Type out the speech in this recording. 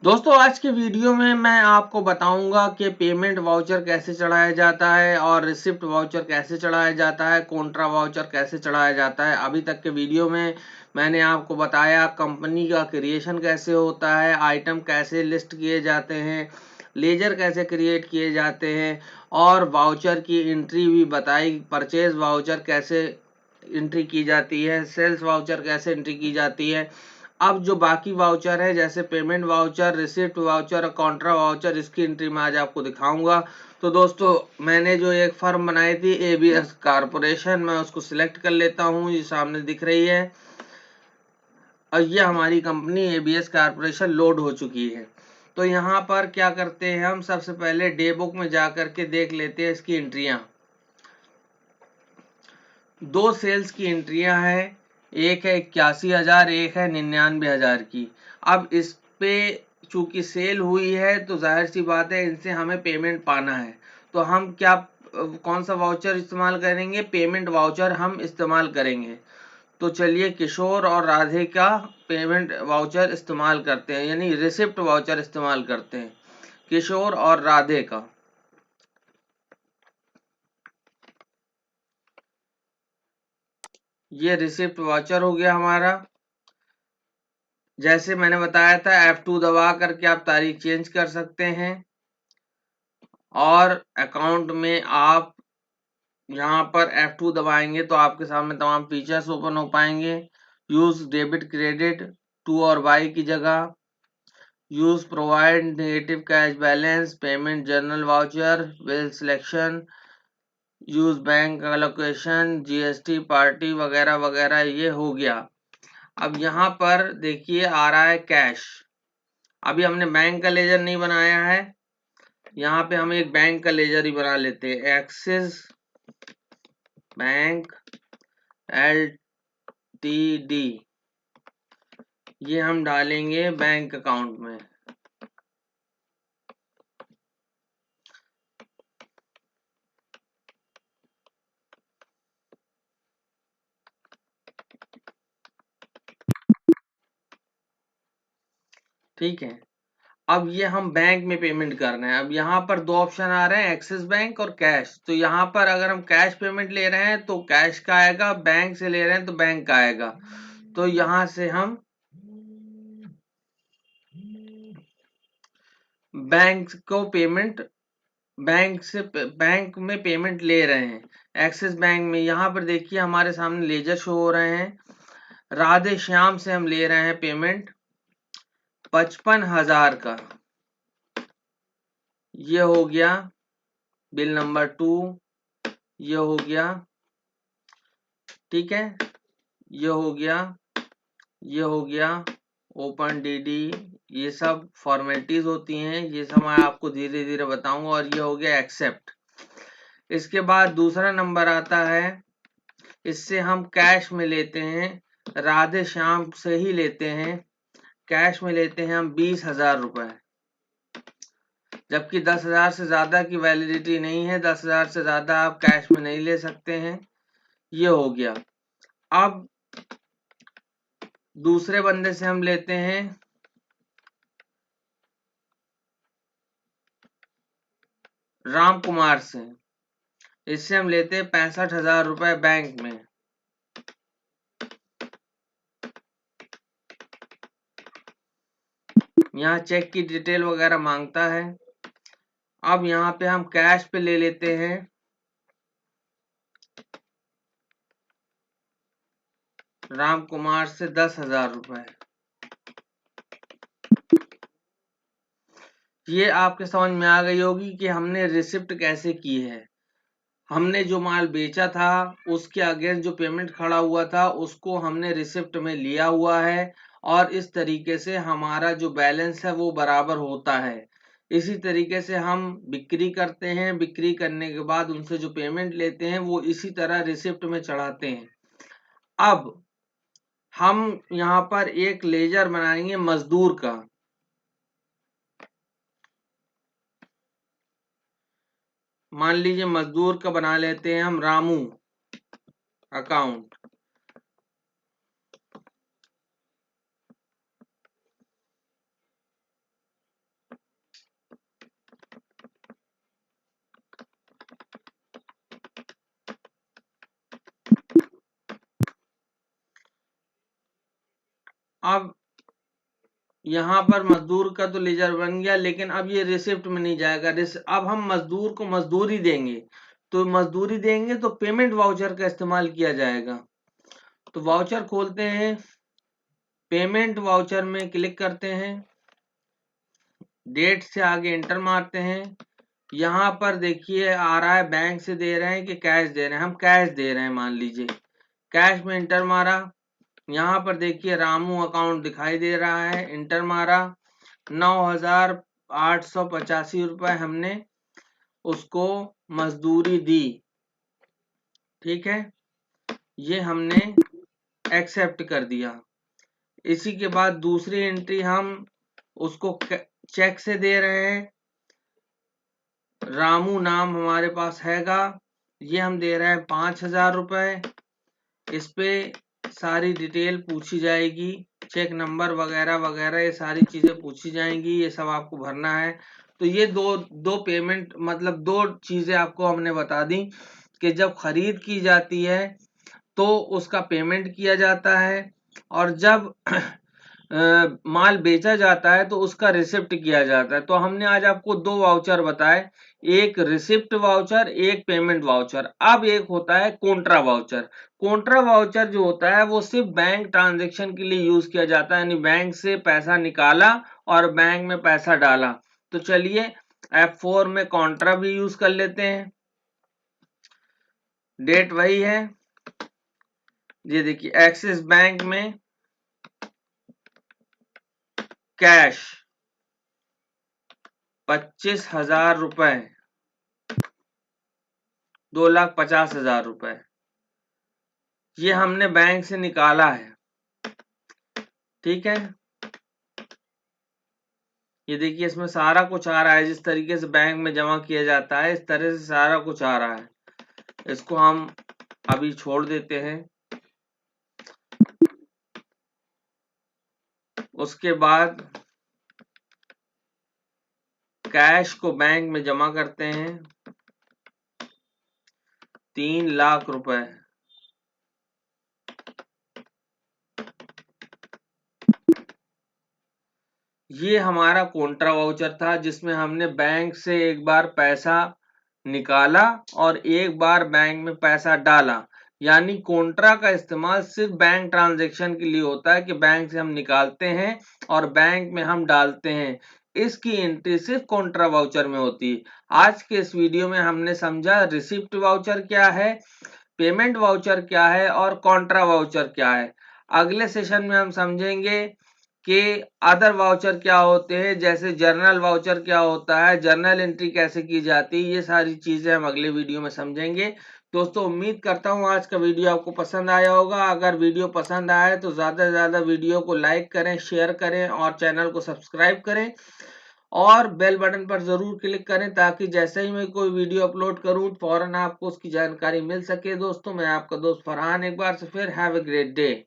दोस्तों आज के वीडियो में मैं आपको बताऊंगा कि पेमेंट वाउचर कैसे चढ़ाया जाता है और रिसिप्ट वाउचर कैसे चढ़ाया जाता है, कॉन्ट्रा वाउचर कैसे चढ़ाया जाता है। अभी तक के वीडियो में मैंने आपको बताया कंपनी का क्रिएशन कैसे होता है, आइटम कैसे लिस्ट किए जाते हैं, लेजर कैसे क्रिएट किए जाते हैं और वाउचर की एंट्री भी बताई। परचेज वाउचर कैसे एंट्री की जाती है, सेल्स वाउचर कैसे एंट्री की जाती है। अब जो बाकी वाउचर है जैसे पेमेंट वाउचर, रिसिप्ट वाउचर और कॉन्ट्रा वाउचर, इसकी एंट्री मैं आज आपको दिखाऊंगा। तो दोस्तों मैंने जो एक फर्म बनाई थी एबीएस कारपोरेशन, मैं उसको सिलेक्ट कर लेता हूँ। ये सामने दिख रही है और ये हमारी कंपनी एबीएस कारपोरेशन लोड हो चुकी है। तो यहाँ पर क्या करते हैं, हम सबसे पहले डे बुक में जा करके देख लेते हैं इसकी एंट्रियां। दो सेल्स की एंट्रियां हैं, एक है 81,000, एक है 99,000 की। अब इस पे चूंकि सेल हुई है तो जाहिर सी बात है इनसे हमें पेमेंट पाना है। तो हम क्या कौन सा वाउचर इस्तेमाल करेंगे, पेमेंट वाउचर हम इस्तेमाल करेंगे। तो चलिए किशोर और राधे का पेमेंट वाउचर इस्तेमाल करते हैं, यानी रिसिप्ट वाउचर इस्तेमाल करते हैं किशोर और राधे का। ये रिसिप्ट वाउचर हो गया हमारा। जैसे मैंने बताया था F2 दबा करके आप तारीख चेंज कर सकते हैं और अकाउंट में आप यहाँ पर F2 दबाएंगे तो आपके सामने तमाम फीचर्स ओपन हो पाएंगे। यूज डेबिट क्रेडिट टू और बाई की जगह, use provide negative cash balance, payment journal voucher, bill selection, use bank allocation, GST party वगैरह वगैरह, ये हो गया। अब यहाँ पर देखिए आ रहा है कैश। अभी हमने बैंक का लेजर नहीं बनाया है, यहाँ पे हम एक बैंक का लेजर ही बना लेते हैं। एक्सिस बैंक एलटीडी, ये हम डालेंगे बैंक अकाउंट में। ठीक है, अब ये हम बैंक में पेमेंट कर रहे हैं। अब यहाँ पर दो ऑप्शन आ रहे हैं, एक्सिस बैंक और कैश। तो यहाँ पर अगर हम कैश पेमेंट ले रहे हैं तो कैश का आएगा, बैंक से ले रहे हैं तो बैंक का आएगा। तो यहाँ से हम बैंक को पेमेंट, बैंक से बैंक में पेमेंट ले रहे हैं एक्सिस बैंक में। यहाँ पर देखिए हमारे सामने लेजर शो हो रहे हैं। राधे श्याम से हम ले रहे हैं पेमेंट 55,000 का। ये हो गया बिल नंबर 2, ये हो गया, ठीक है, ये हो गया, ये हो गया ओपन डीडी। ये सब फॉर्मेलिटीज होती हैं, ये सब मैं आपको धीरे धीरे बताऊंगा। और ये हो गया एक्सेप्ट। इसके बाद दूसरा नंबर आता है, इससे हम कैश में लेते हैं, राधे श्याम से ही लेते हैं। कैश में लेते हैं हम 20,000 रुपए, जबकि 10,000 से ज्यादा की वैलिडिटी नहीं है। 10,000 से ज्यादा आप कैश में नहीं ले सकते हैं। ये हो गया। अब दूसरे बंदे से हम लेते हैं राम कुमार से, इससे हम लेते हैं 65,000 रुपए बैंक में। यहाँ चेक की डिटेल वगैरह मांगता है। अब यहाँ पे हम कैश पे ले लेते हैं राम कुमार से 10,000 रुपए। ये आपके समझ में आ गई होगी कि हमने रिसिप्ट कैसे की है। हमने जो माल बेचा था उसके अगेंस्ट जो पेमेंट खड़ा हुआ था उसको हमने रिसिप्ट में लिया हुआ है, और इस तरीके से हमारा जो बैलेंस है वो बराबर होता है। इसी तरीके से हम बिक्री करते हैं, बिक्री करने के बाद उनसे जो पेमेंट लेते हैं वो इसी तरह रिसिप्ट में चढ़ाते हैं। अब हम यहाँ पर एक लेजर बनाएंगे मजदूर का। मान लीजिए मजदूर का बना लेते हैं हम रामू अकाउंट। अब यहाँ पर मजदूर का तो लेजर बन गया, लेकिन अब ये रिसिप्ट में नहीं जाएगा। अब हम मजदूर को मजदूरी देंगे, तो मजदूरी देंगे तो पेमेंट वाउचर का इस्तेमाल किया जाएगा। तो वाउचर खोलते हैं, पेमेंट वाउचर में क्लिक करते हैं, डेट से आगे एंटर मारते हैं। यहाँ पर देखिए आ रहा है बैंक से दे रहे हैं कि कैश दे रहे हैं, हम कैश दे रहे हैं मान लीजिए। कैश में एंटर मारा, यहाँ पर देखिए रामू अकाउंट दिखाई दे रहा है, एंटर मारा। 9,885 रुपए हमने उसको मजदूरी दी, ठीक है, ये हमने एक्सेप्ट कर दिया। इसी के बाद दूसरी एंट्री हम उसको चेक से दे रहे हैं, रामू नाम हमारे पास हैगा, ये हम दे रहे हैं 5,000 रुपए। इस पे सारी डिटेल पूछी जाएगी, चेक नंबर वगैरह वगैरह ये सारी चीजें पूछी जाएंगी, ये सब आपको भरना है। तो ये दो पेमेंट मतलब दो चीजें आपको हमने बता दी कि जब खरीद की जाती है तो उसका पेमेंट किया जाता है, और जब माल बेचा जाता है तो उसका रिसिप्ट किया जाता है। तो हमने आज आपको दो वाउचर बताए, एक रिसिप्ट वाउचर, एक पेमेंट वाउचर। अब एक होता है कॉन्ट्रा वाउचर। कॉन्ट्रा वाउचर जो होता है वो सिर्फ बैंक ट्रांजैक्शन के लिए यूज किया जाता है, यानी बैंक से पैसा निकाला और बैंक में पैसा डाला। तो चलिए F4 में कॉन्ट्रा भी यूज कर लेते हैं, डेट वही है, ये देखिए एक्सिस बैंक में कैश 25,000 रुपए, 2,50,000 रुपए ये हमने बैंक से निकाला है, ठीक है। ये देखिए इसमें सारा कुछ आ रहा है, जिस तरीके से बैंक में जमा किया जाता है इस तरह से सारा कुछ आ रहा है। इसको हम अभी छोड़ देते हैं। उसके बाद कैश को बैंक में जमा करते हैं, 3 लाख रुपए। ये हमारा कॉन्ट्रा वाउचर था, जिसमें हमने बैंक से एक बार पैसा निकाला और एक बार बैंक में पैसा डाला। यानी कॉन्ट्रा का इस्तेमाल सिर्फ बैंक ट्रांजैक्शन के लिए होता है कि बैंक से हम निकालते हैं और बैंक में हम डालते हैं। इसकी एंट्री सिर्फ कॉन्ट्रा वाउचर में होती है। आज के इस वीडियो में हमने समझा रिसिप्ट वाउचर क्या है, पेमेंट वाउचर क्या है और कॉन्ट्रा वाउचर क्या है। अगले सेशन में हम समझेंगे कि अदर वाउचर क्या होते हैं, जैसे जर्नल वाउचर क्या होता है, जर्नल एंट्री कैसे की जाती है, ये सारी चीजें हम अगले वीडियो में समझेंगे। दोस्तों उम्मीद करता हूँ आज का वीडियो आपको पसंद आया होगा। अगर वीडियो पसंद आए तो ज्यादा से ज्यादा वीडियो को लाइक करें, शेयर करें और चैनल को सब्सक्राइब करें और बेल बटन पर जरूर क्लिक करें, ताकि जैसे ही मैं कोई वीडियो अपलोड करूं फौरन आपको उसकी जानकारी मिल सके। दोस्तों मैं आपका दोस्त फरहान एक बार से फिर हैव ए ग्रेट डे।